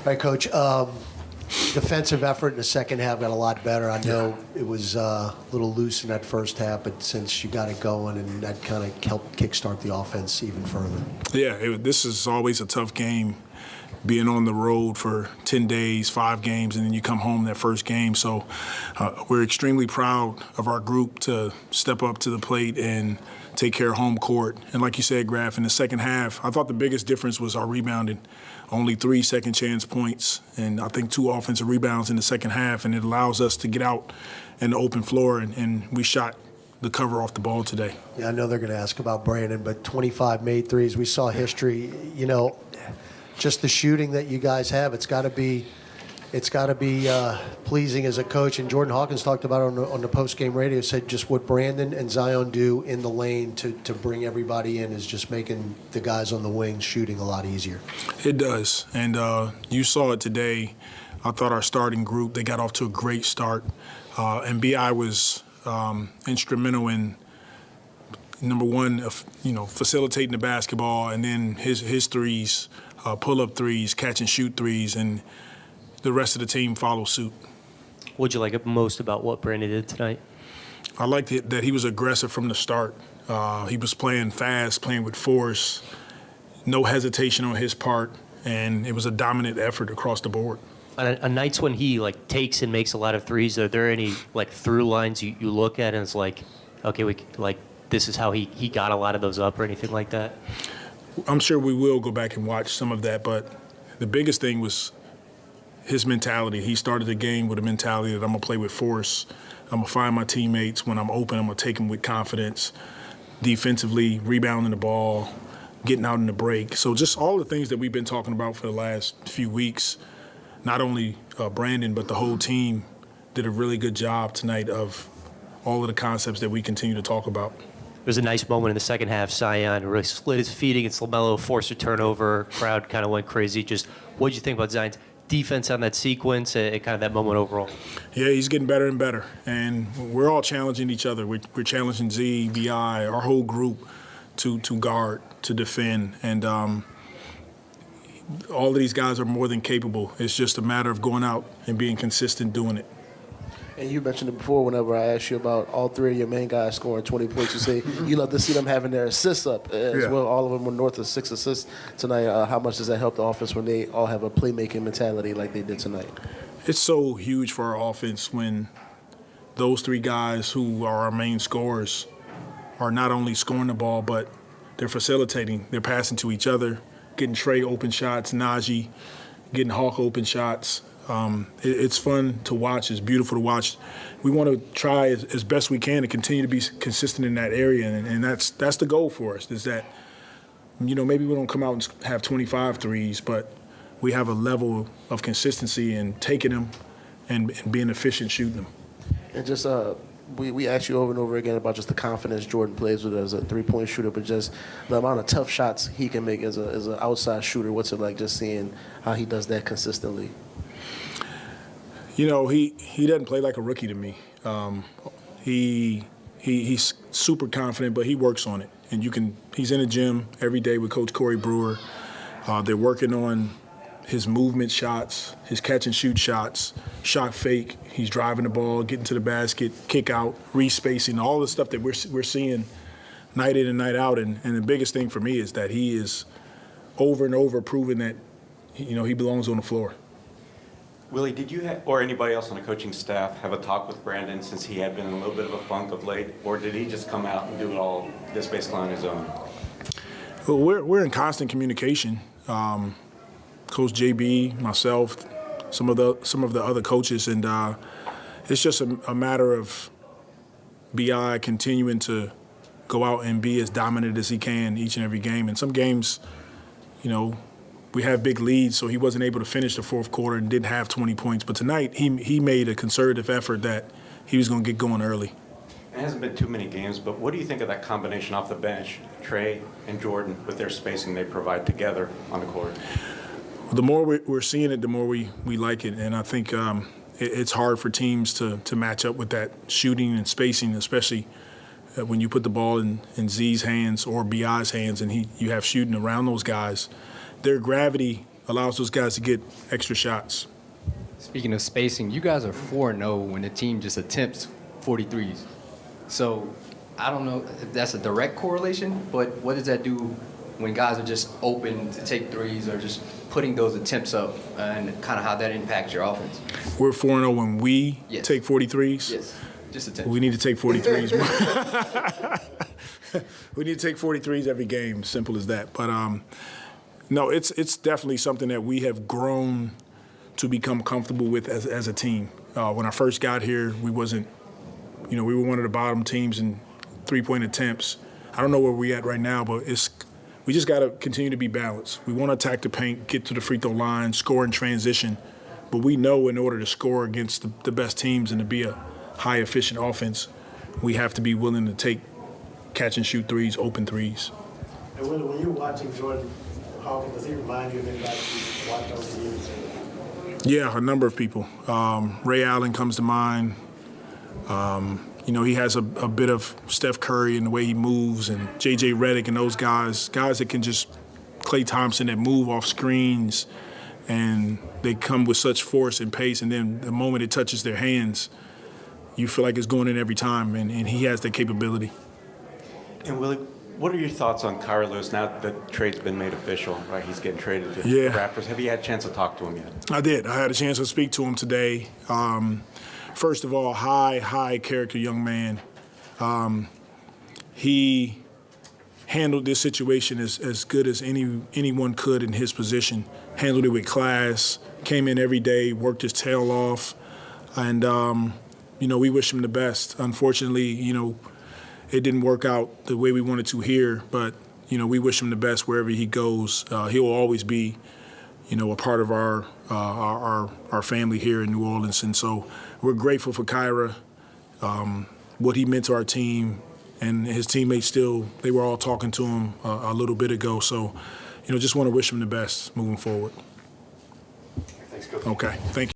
Right, Coach. Defensive effort in the second half got a lot better. I know it was a little loose in that first half, but since you got it going, and that kind of helped kickstart the offense even further. Yeah, this is always a tough game, being on the road for 10 days, 5 games, and then you come home that first game. So we're extremely proud of our group to step up to the plate and take care of home court. And like you said, Graf, in the second half, I thought the biggest difference was our rebounding. Only 3 second chance points, and I think 2 offensive rebounds in the second half, and it allows us to get out in the open floor, and we shot the cover off the ball today. Yeah, I know they're going to ask about Brandon, but 25 made threes. We saw history. You know, just the shooting that you guys have, it's got to be pleasing as a coach. And Jordan Hawkins talked about it on the post-game radio, said just what Brandon and Zion do in the lane to bring everybody in is just making the guys on the wing shooting a lot easier. It does, and you saw it today. I thought our starting group, they got off to a great start, and B.I. was instrumental in, number one, facilitating the basketball, and then his threes, pull-up threes, catch and shoot threes, and the rest of the team follow suit. What'd you like most about what Brandon did tonight? I liked it that he was aggressive from the start. He was playing fast, playing with force, no hesitation on his part, and it was a dominant effort across the board. On nights when he takes and makes a lot of threes, are there any through lines you look at and it's like, okay, this is how he got a lot of those up or anything like that? I'm sure we will go back and watch some of that, but the biggest thing was his mentality. He started the game with a mentality that I'm going to play with force. I'm going to find my teammates. When I'm open, I'm going to take them with confidence. Defensively, rebounding the ball, getting out in the break. So just all the things that we've been talking about for the last few weeks, not only Brandon, but the whole team did a really good job tonight of all of the concepts that we continue to talk about. There was a nice moment in the second half. Zion really slid his feet against LaMelo, forced a turnover. Crowd kind of went crazy. Just what did you think about Zion's defense on that sequence and kind of that moment overall? Yeah, he's getting better and better, and we're all challenging each other. We're challenging Z, VI, our whole group to guard, to defend, and all of these guys are more than capable. It's just a matter of going out and being consistent doing it. And you mentioned it before whenever I asked you about all 3 of your main guys scoring 20 points. You say you love to see them having their assists up as well. All of them were north of 6 assists tonight. How much does that help the offense when they all have a playmaking mentality like they did tonight? It's so huge for our offense when those 3 guys who are our main scorers are not only scoring the ball, but they're facilitating. They're passing to each other, getting Trey open shots, Najee getting Hawk open shots. It's fun to watch. It's beautiful to watch. We want to try as best we can to continue to be consistent in that area, and that's the goal for us, is that, maybe we don't come out and have 25 threes, but we have a level of consistency in taking them and being efficient shooting them. And just we asked you over and over again about just the confidence Jordan plays with as a three-point shooter, but just the amount of tough shots he can make as an outside shooter. What's it like just seeing how he does that consistently? He doesn't play like a rookie to me. He's super confident, but he works on it. And he's in the gym every day with Coach Corey Brewer. They're working on his movement shots, his catch and shoot shots, shot fake. He's driving the ball, getting to the basket, kick out, respacing, all the stuff that we're seeing night in and night out. And the biggest thing for me is that he is over and over proving that he belongs on the floor. Willie, did you or anybody else on the coaching staff have a talk with Brandon since he had been in a little bit of a funk of late, or did he just come out and do it all just basically on his own? Well, we're in constant communication. Coach JB, myself, some of the other coaches, and it's just a matter of BI continuing to go out and be as dominant as he can each and every game. And some games, we have big leads, so he wasn't able to finish the fourth quarter and didn't have 20 points. But tonight, he made a concerted effort that he was going to get going early. It hasn't been too many games, but what do you think of that combination off the bench, Trey and Jordan, with their spacing they provide together on the court? The more we're seeing it, the more we like it. And I think it's hard for teams to match up with that shooting and spacing, especially when you put the ball in Z's hands or BI's hands and you have shooting around those guys. Their gravity allows those guys to get extra shots. Speaking of spacing, you guys are 4-0 when the team just attempts 43s. So I don't know if that's a direct correlation, but what does that do when guys are just open to take threes or just putting those attempts up, and kind of how that impacts your offense? We're 4-0 when we Yes. take 43s. Yes, just attempts. We need to take 43s. We need to take 43s every game, simple as that. But no, it's definitely something that we have grown to become comfortable with as a team. When I first got here, we wasn't, we were one of the bottom teams in three-point attempts. I don't know where we're at right now, but we just got to continue to be balanced. We want to attack the paint, get to the free throw line, score in transition. But we know in order to score against the best teams and to be a high-efficient offense, we have to be willing to take catch-and-shoot threes, open threes. And when you were watching Jordan Hawkins, does he remind you of anybody you watched over the years? Yeah, a number of people. Ray Allen comes to mind. He has a bit of Steph Curry in the way he moves, and J.J. Redick and those guys that can just, Klay Thompson, that move off screens, and they come with such force and pace, and then the moment it touches their hands, you feel like it's going in every time, and he has that capability. And Willie, what are your thoughts on Kyra Lewis now that the trade's been made official, right? He's getting traded to the Raptors. Have you had a chance to talk to him yet? I did. I had a chance to speak to him today. First of all, high character young man. He handled this situation as good as anyone could in his position. Handled it with class, came in every day, worked his tail off, and we wish him the best. Unfortunately, it didn't work out the way we wanted to here, but we wish him the best wherever he goes. He'll always be, a part of our family here in New Orleans, and so we're grateful for Kyra, what he meant to our team, and his teammates they were all talking to him a little bit ago. So, just want to wish him the best moving forward. Thanks, Coach. Okay, thank you.